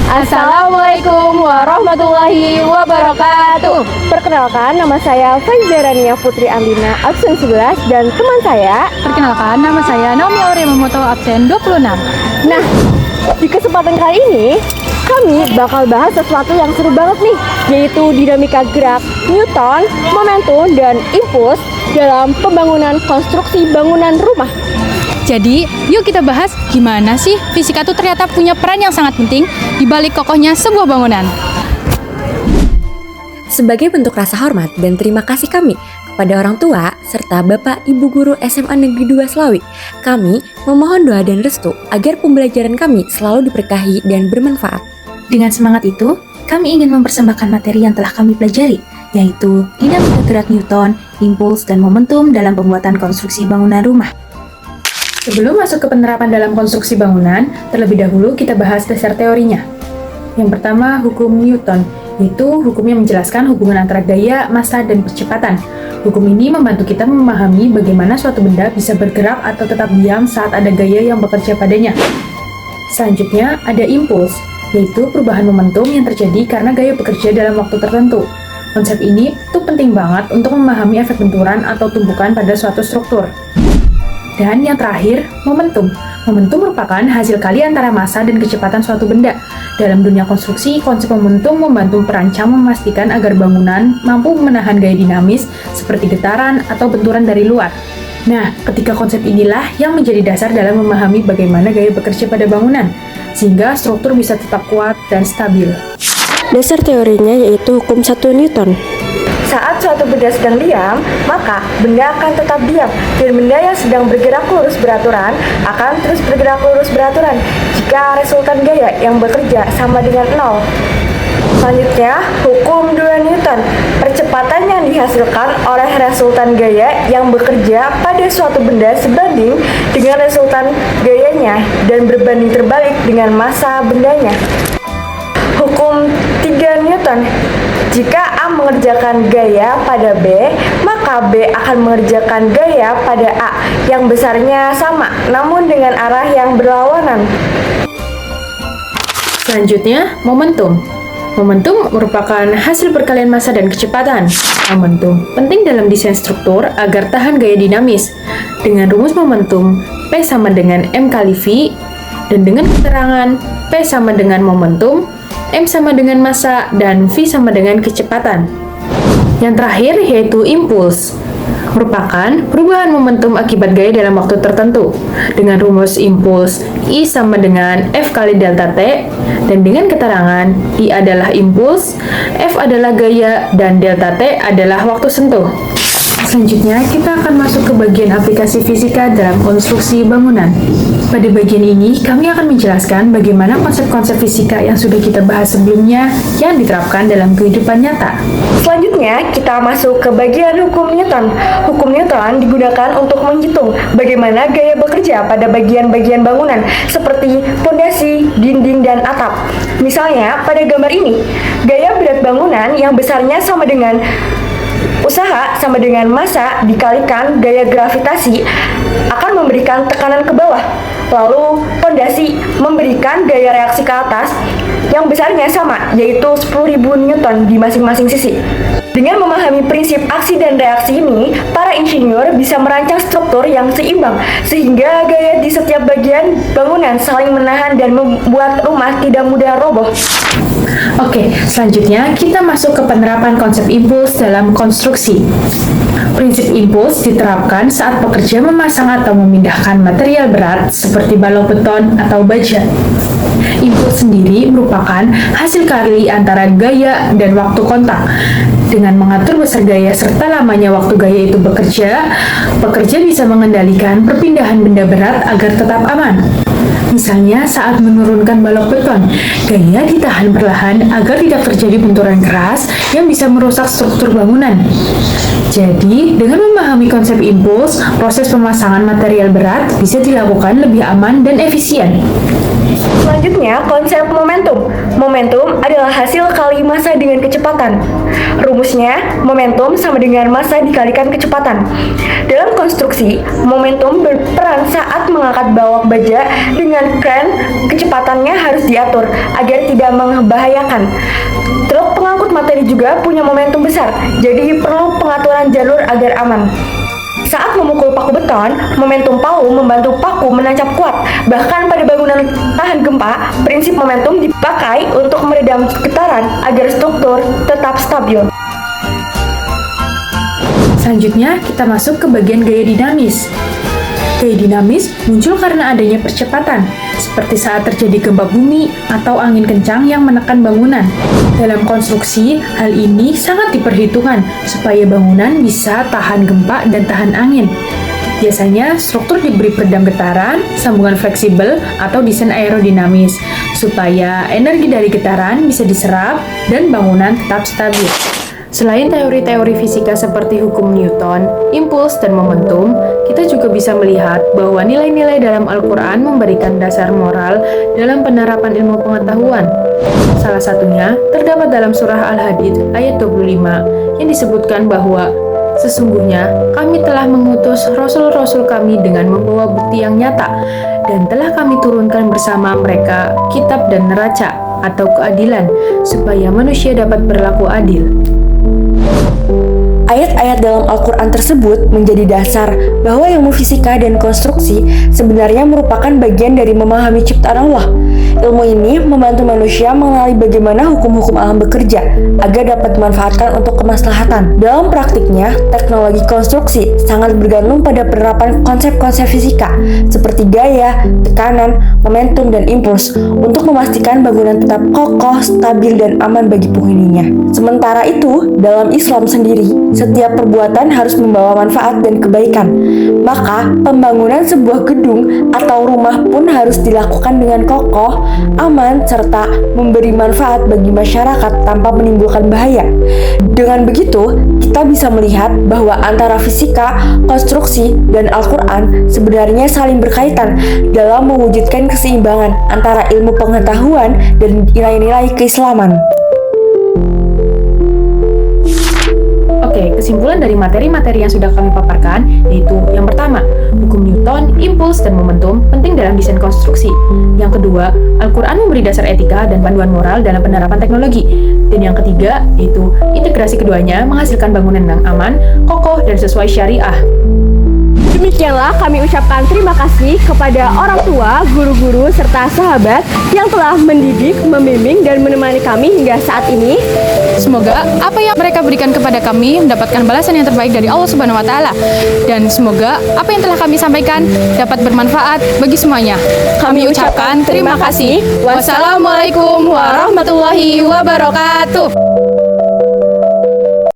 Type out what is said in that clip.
Assalamualaikum warahmatullahi wabarakatuh. Perkenalkan, nama saya Faizarania Putri Amina, absen 11, dan teman saya. Perkenalkan, nama saya Naomi Auremomoto, absen 26. Nah, di kesempatan kali ini, kami bakal bahas sesuatu yang seru banget nih, yaitu dinamika gerak, Newton, momentum, dan impuls dalam pembangunan konstruksi bangunan rumah. Jadi, yuk kita bahas gimana sih fisika itu ternyata punya peran yang sangat penting di balik kokohnya sebuah bangunan. Sebagai bentuk rasa hormat dan terima kasih kami kepada orang tua serta Bapak Ibu Guru SMA Negeri 2 Slawi, kami memohon doa dan restu agar pembelajaran kami selalu diberkahi dan bermanfaat. Dengan semangat itu, kami ingin mempersembahkan materi yang telah kami pelajari, yaitu dinamika gerak Newton, impuls, dan momentum dalam pembuatan konstruksi bangunan rumah. Sebelum masuk ke penerapan dalam konstruksi bangunan, terlebih dahulu kita bahas dasar teorinya. Yang pertama, hukum Newton, yaitu hukum yang menjelaskan hubungan antara gaya, massa, dan percepatan. Hukum ini membantu kita memahami bagaimana suatu benda bisa bergerak atau tetap diam saat ada gaya yang bekerja padanya. Selanjutnya, ada impuls, yaitu perubahan momentum yang terjadi karena gaya bekerja dalam waktu tertentu. Konsep ini tuh penting banget untuk memahami efek benturan atau tumpukan pada suatu struktur. Dan yang terakhir, momentum. Momentum merupakan hasil kali antara massa dan kecepatan suatu benda. Dalam dunia konstruksi, konsep momentum membantu perancang memastikan agar bangunan mampu menahan gaya dinamis seperti getaran atau benturan dari luar. Nah, ketiga konsep inilah yang menjadi dasar dalam memahami bagaimana gaya bekerja pada bangunan, sehingga struktur bisa tetap kuat dan stabil. Dasar teorinya yaitu hukum 1 Newton. Saat suatu benda sedang diam, maka benda akan tetap diam, dan benda yang sedang bergerak lurus beraturan akan terus bergerak lurus beraturan jika resultan gaya yang bekerja sama dengan 0. Selanjutnya, hukum 2 Newton. Percepatan yang dihasilkan oleh resultan gaya yang bekerja pada suatu benda sebanding dengan resultan gayanya dan berbanding terbalik dengan massa bendanya. Hukum 3 Newton. Jika A mengerjakan gaya pada B, maka B akan mengerjakan gaya pada A yang besarnya sama, namun dengan arah yang berlawanan. Selanjutnya, momentum. Momentum merupakan hasil perkalian massa dan kecepatan. Momentum penting dalam desain struktur agar tahan gaya dinamis. Dengan rumus momentum, P sama dengan M kali V, dan dengan keterangan P sama dengan momentum, M sama dengan massa, dan V sama dengan kecepatan. Yang terakhir yaitu impuls, merupakan perubahan momentum akibat gaya dalam waktu tertentu. Dengan rumus impuls I sama dengan F kali delta T, dan dengan keterangan I adalah impuls, F adalah gaya, dan delta T adalah waktu sentuh. Selanjutnya, kita akan masuk ke bagian aplikasi fisika dalam konstruksi bangunan. Pada bagian ini, kami akan menjelaskan bagaimana konsep-konsep fisika yang sudah kita bahas sebelumnya yang diterapkan dalam kehidupan nyata. Selanjutnya, kita masuk ke bagian hukum Newton. Hukum Newton digunakan untuk menghitung bagaimana gaya bekerja pada bagian-bagian bangunan seperti fondasi, dinding, dan atap. Misalnya, pada gambar ini, gaya berat bangunan yang besarnya sama dengan usaha sama dengan massa dikalikan gaya gravitasi akan memberikan tekanan ke bawah. Lalu fondasi memberikan gaya reaksi ke atas yang besarnya sama, yaitu 10.000 Newton di masing-masing sisi. Dengan memahami prinsip aksi dan reaksi ini, para insinyur bisa merancang struktur yang seimbang sehingga gaya di setiap bagian bangunan saling menahan dan membuat rumah tidak mudah roboh. Oke, selanjutnya kita masuk ke penerapan konsep impuls dalam konstruksi. Prinsip impuls diterapkan saat pekerja memasang atau memindahkan material berat seperti balok beton atau baja. Impuls sendiri merupakan hasil kali antara gaya dan waktu kontak. Dengan mengatur besar gaya serta lamanya waktu gaya itu bekerja, pekerja bisa mengendalikan perpindahan benda berat agar tetap aman. Misalnya saat menurunkan balok beton, gaya ditahan perlahan agar tidak terjadi benturan keras yang bisa merusak struktur bangunan. Jadi, dengan memahami konsep impuls, proses pemasangan material berat bisa dilakukan lebih aman dan efisien. Selanjutnya, konsep momentum. Momentum adalah hasil kali massa dengan kecepatan. Rumusnya, momentum sama dengan massa dikalikan kecepatan. Dalam konstruksi, momentum berperan saat mengangkat balok baja dengan kran. Kecepatannya harus diatur agar tidak membahayakan. Truk pengangkut materi juga punya momentum besar, jadi perlu pengaturan jalur agar aman. Saat memukul paku beton, momentum palu membantu paku menancap kuat. Bahkan pada bangunan tahan gempa, prinsip momentum dipakai untuk meredam getaran agar struktur tetap stabil. Selanjutnya, kita masuk ke bagian gaya dinamis. Gaya dinamis muncul karena adanya percepatan, seperti saat terjadi gempa bumi atau angin kencang yang menekan bangunan. Dalam konstruksi, hal ini sangat diperhitungkan supaya bangunan bisa tahan gempa dan tahan angin. Biasanya, struktur diberi peredam getaran, sambungan fleksibel, atau desain aerodinamis, supaya energi dari getaran bisa diserap dan bangunan tetap stabil. Selain teori-teori fisika seperti hukum Newton, impuls, dan momentum, kita juga bisa melihat bahwa nilai-nilai dalam Al-Quran memberikan dasar moral dalam penerapan ilmu pengetahuan. Salah satunya terdapat dalam surah Al-Hadid ayat 25 yang disebutkan bahwa sesungguhnya kami telah mengutus rasul-rasul kami dengan membawa bukti yang nyata dan telah kami turunkan bersama mereka kitab dan neraca atau keadilan supaya manusia dapat berlaku adil. Ayat-ayat dalam Al-Quran tersebut menjadi dasar bahwa ilmu fisika dan konstruksi sebenarnya merupakan bagian dari memahami ciptaan Allah. Ilmu ini membantu manusia mengenali bagaimana hukum-hukum alam bekerja agar dapat dimanfaatkan untuk kemaslahatan. Dalam praktiknya, teknologi konstruksi sangat bergantung pada penerapan konsep-konsep fisika seperti gaya, tekanan, momentum, dan impuls untuk memastikan bangunan tetap kokoh, stabil, dan aman bagi penghuninya. Sementara itu, dalam Islam sendiri, setiap perbuatan harus membawa manfaat dan kebaikan. Maka, pembangunan sebuah gedung atau rumah pun harus dilakukan dengan kokoh, aman, serta memberi manfaat bagi masyarakat tanpa menimbulkan bahaya. Dengan begitu, kita bisa melihat bahwa antara fisika, konstruksi, dan Al-Quran sebenarnya saling berkaitan dalam mewujudkan keseimbangan antara ilmu pengetahuan dan nilai-nilai keislaman. Oke, kesimpulan dari materi-materi yang sudah kami paparkan yaitu yang pertama, hukum Newton, impuls, dan momentum penting dalam desain konstruksi. Yang kedua, Al-Quran memberi dasar etika dan panduan moral dalam penerapan teknologi. Dan yang ketiga, yaitu integrasi keduanya menghasilkan bangunan yang aman, kokoh, dan sesuai syariah. Demikianlah kami ucapkan terima kasih kepada orang tua, guru-guru, serta sahabat yang telah mendidik, membimbing, dan menemani kami hingga saat ini. Semoga apa yang mereka berikan kepada kami mendapatkan balasan yang terbaik dari Allah Subhanahu wa Ta'ala. Dan semoga apa yang telah kami sampaikan dapat bermanfaat bagi semuanya. Kami ucapkan terima kasih. Wassalamualaikum warahmatullahi wabarakatuh.